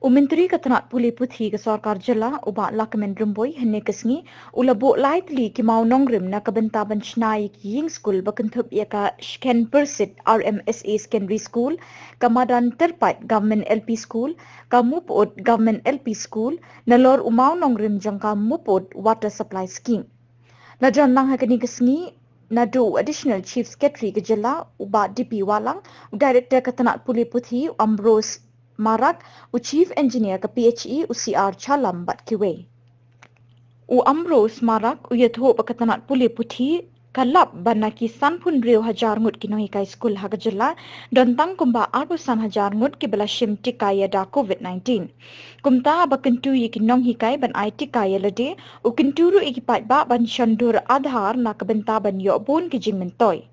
Menteri Ketenat Pulih Putih ke Sarkar Jela ubat Lakamen Rumboi henne kesngi ula bo lightly ki mau nongrim na kabenta benchnai ki ying school bakentup ia ka Scan Persit RMSA Secondary School kamadan terpat government LP school ka mupod government LP school nalor umau nongrim jangka mupod water supply scheme. Na jan lang hakani kesngi Nadu Additional Chief Secretary ke Jela ubat DP Walang Director Ketenat Pulih Putih Ambrose Marak, Chief Engineer ke PHE UCR Chalam Bat Kiwe. Ambrose Marak yatho Ketenat Pulih Putih kalap banaki sanpun riu hajar ngut kinohi kai skul hagajela dan tang kumba arbusan hajar ngut ki belashim tikaya da COVID-19. Kumta bakentu yikinong hikai ban ai tikaya lede ukinturu ikipat ba ban shandur adhar na kabenta ban yobun ki jingmentoy.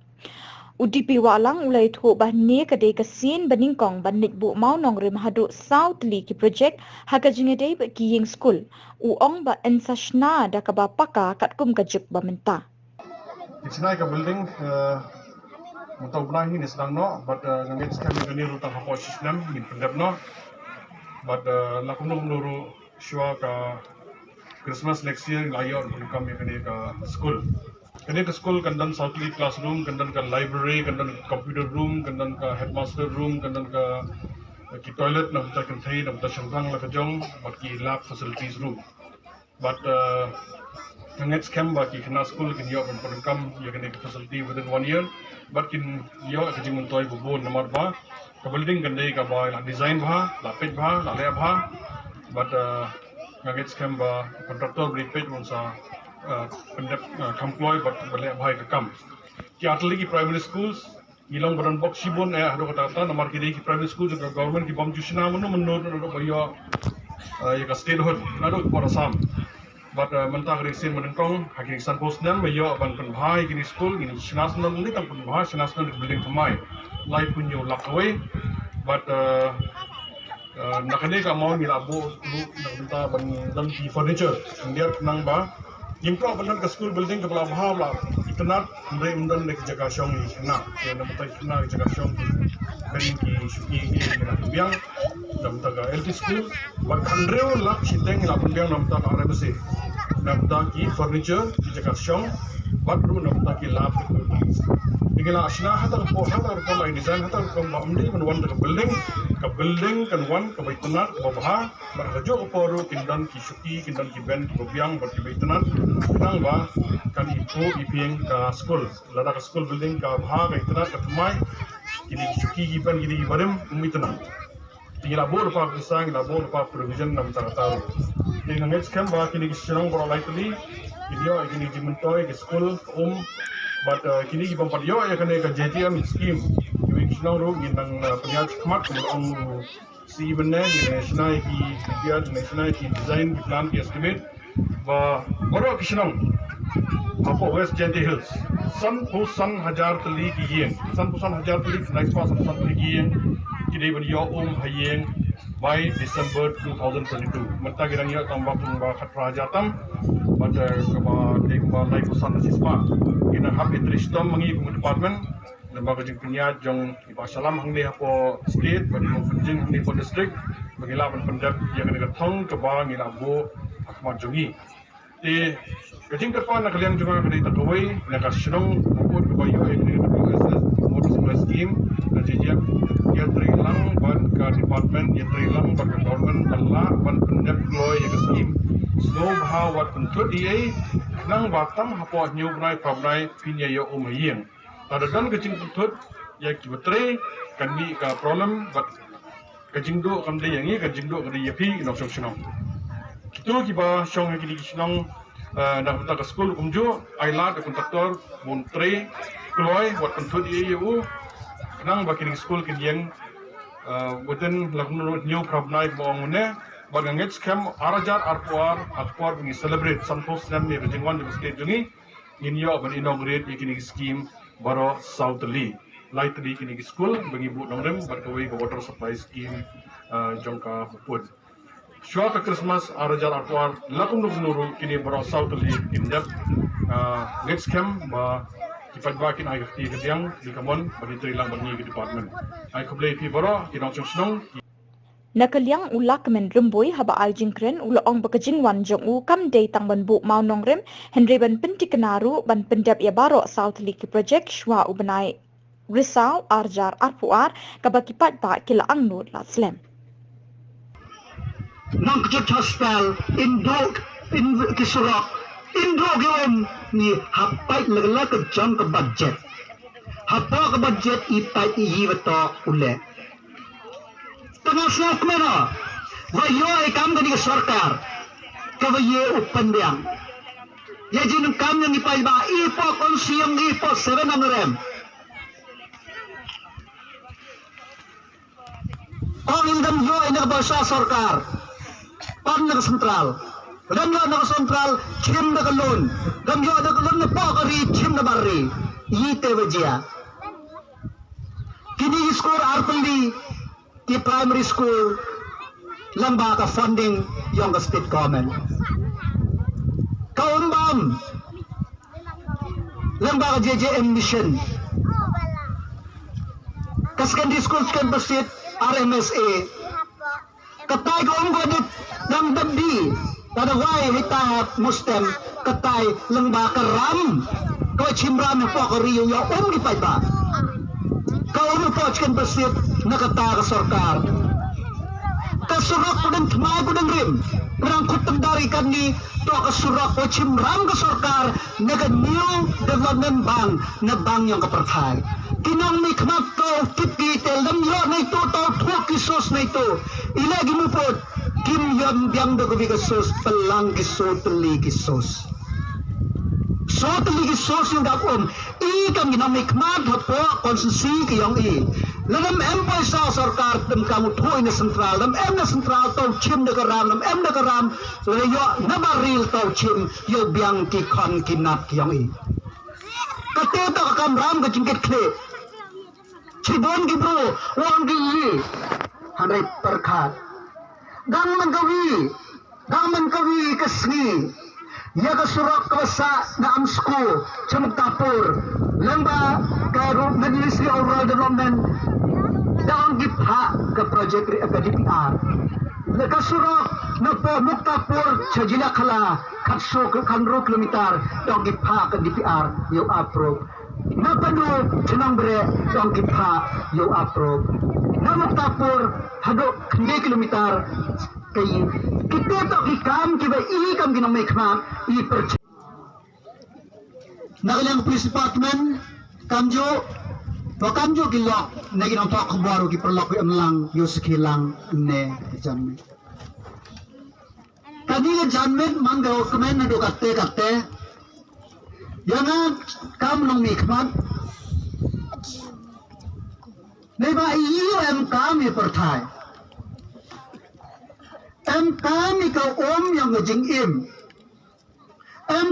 UDP Walang ulai thu bahni kadai kasin baningkong banit bu mau nongrim hadu South Li ki project haga jingedai ba kiying school uong ba ensashna da ka ba paka katkum kajuk ba menta. It's like a building untuk benar ini sedang no, but ngangit sekali ni rutang hapus sistem min pendap no, but lakukan nuru syua ka Christmas next year layak untuk kami kini ke school. Kini ke school kandan South Lead classroom, kandan ke library, kandan computer room, kandan ke headmaster room, kandan ke toilet, nak kita kentai, nak kita syangkang lah kejong, bagi lab facilities room. But ngangit scam bagi kena school kini yo berperingkam ya kini ke facility within 1 year, but kini yo kerja mentoy bubun nomor ba, ke building kandai ke ba la design ba, la page ba, la lab ba, but ngangit scam ba kontraktor beri page unsa pendap employ but balik bahai ke kam. Ki atli ki primary schools ilang badan box sibon hado kata nomor kiri ki primary school juga government ki bom jusna menu menur bayo ya ka statehood nado ki porasam. But mentah resin menentong hakik san posnan bayo ban pen bahai kini school ini national ni tam pen bahai national building kemai life punyo lock away but nakane ka mau ni labo lu nak minta ban dan furniture dia nang ba improve benar ke school building ke belah lah kenal mereka mendan nak jaga syong ni nak dia nak betul nak jaga syong beri ki syuki ni nak biang nak betul LP school berkandreu lak siteng nak biang nak betul RMC nak betul ki furniture ki jaga syong baru nak betul ki lab Tinggal asna hatar po lai design hatar ko mamdi man wan ke building kan wan ke baitunan ke baha berhajo oporu kindan ki syuki kindan ki ben ki biang ber ki baitunan nang ba kan ipo iping ka school lada ka school building ka baha ka itunan ka tumai kini syuki ki ben kini barem umitunan tinggal abor pa pisang labor pa provision nam taru dengan next kan ba kini sinong bro likely video kini jimentoy ke school but kini kita pempat yo ya kena ke JTM scheme yang senang ru ginang penyat kemat on si benar national ki dia national ki design ki plan ki estimate ba baru senang apa West Genty Hills san hajar tali ki yen san hajar tali next pas san tali ki yen kini ben yo hayeng by December 2022 menta girang yo tambah pun ba khatra jatam pada keba dekba lai kusan sisma kena hab itristom mangi ku department lembaga jing penyat jong iba salam hang dia po state bagi jing ni po district bagi laban pendap yang kena thong keba ngila bo akmat jongi te kajing depan nak kalian juga kena takawai nak kasinong ko keba yo ini WSS modus scheme dan jejak ya trilang ban ka department ya trilang ban government Allah ban pendap loy ya scheme slow how what control dia nang batang hapo new brai pabrai pinya yo umayeng tadadan kecing putut ya kibetre kan ni ka problem but kecing do kan de yangi kecing do kan de yapi no sokshno kitu ki ba shong ki kisnong na ta ka school umjo aila ka kontraktor bon tre kloy what control dia yo nang ba ki school ki yang within lagun new pabrai bong ne Bagangit scam arajar arpuar bagi celebrate santos dan ni rejengwan di state jungi inyo ban inaugurate ikini scheme baro South Li light di ikini school bagi bu nongrem berkawai ke water supply scheme jongka food syua ke Christmas arajar arpuar lakum nuru kini baro South Li indep next scam ba kifat bakin ay kati ketiang di kamon bagi trilang bagi department ay kublay pi baro kinong snong Nakaliang ulak men rumboi haba ai jingkren ula ong bakajing wan jong u kam day tang ban bu mau nongrem Henry ban pentikenaru ban pendap ya baro South Liki project shwa ubanai Risau arjar arpuar kabakipat ba kila angnu laslem. Nang kejut hospital induk in kisurok induk gawin ni hapai lagla ke jam ke budget hapa ke budget ipai iyi beto ule tengah selak mana wayo ikam ke di sarkar ke wayo upan biang ya jinung kam yang ipai ba ipo konsiang ipo 7 rem orang indam yo ini bahasa sarkar pan nak sentral dan yo nak sentral chim nak loan dan yo nak loan na pakari chim na barri yite wajia kini skor arpali di primary school lembaga funding yang ke state government kaumbam lembaga JJM mission ke secondary school campus RMSA katay ko ang gwanit ng damdi tada wai hitahap mustem katay lang ba karam kawai chimram po ako riyo ya gipay ba kau po chikan basit nakata ka sarkar kasurak ko ng tmay ko ng rim parang kutang dari kan ni to kasurak ko chimram ka sarkar naga new development bank na bank yung kapartay kinang may kmakto kipitel ng yo na ito kisos na ito ilagi mo po kim yon biyang dagobi kisos palang kisotuli kisos sotuli kisos yung dakom ikang ginang may kmak hapo konsensi kiyong lalam empay sa sarkar dem kamu tuhoy na sentral dem na sentral to chim na karam layo na baril to chim yo biyang kikon kinap kiyong kateta kakamram ka jingkit kle Cibon gibro, wang gili, hanay perkat. Gangman kawi kesni. Ya kasurak kawasa na amsko, camuk tapur. Lamba karu Ministry of Rural Development. Daang gipha ke project ke DPR. Kasurak na po muktapur sa jila kala katso ke kanro kilometer. Daang gipha ke DPR yung approve. Napano senang bre yang kita yo approve namak tapur hado kende kilometer kay kita to ikam kiba ikam ginamay kma i percaya nagalang police department kamjo gilok na ginang to akbaro ki perlaku amlang yo sekilang ne janme kanila janme manggaw kemen na do katte Jangan kamu nong mikmat. Neba iyo kami pertai. Kami ka yang ngejing im.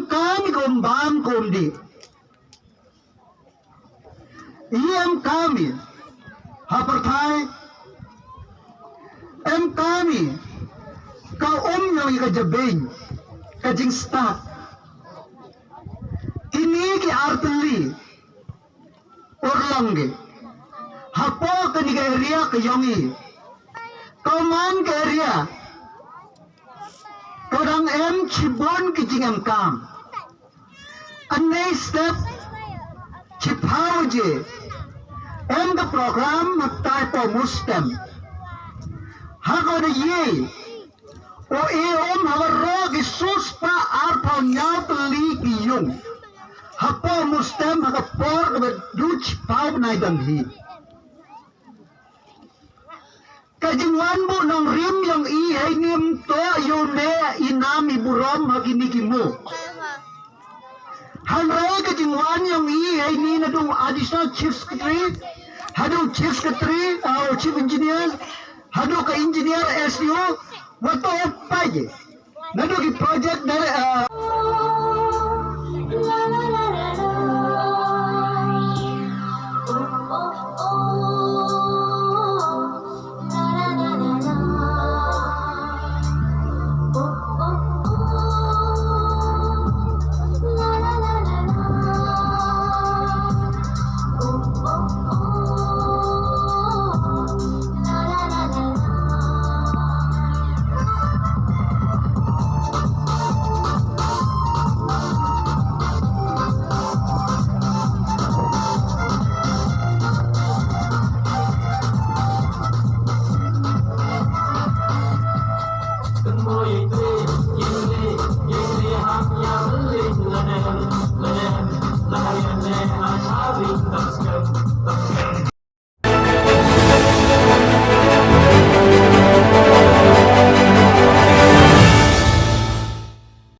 Kami ka bam kondi. Iyo kami ha pertai. Kami ka yang ikajabing kajing staff. Ini ki arteli orlange hapo kaniga area ke yongi kauman ke area kadang cibon ki jingam kam anei step cipauje ke program matai po mustem hago de ye o hawarro ki suspa arpa nyatli ki yung Hapo mustem hakapor na duch pau na idamhi. Kajingwan mo ng rim yung ihay niyam to yun inami burom haginigi mo. Hanray kajingwan yung ihay ni na dong additional chief secretary, hadong chief secretary, chief engineer, hadong ka engineer SDO, wato paje. Nadong project na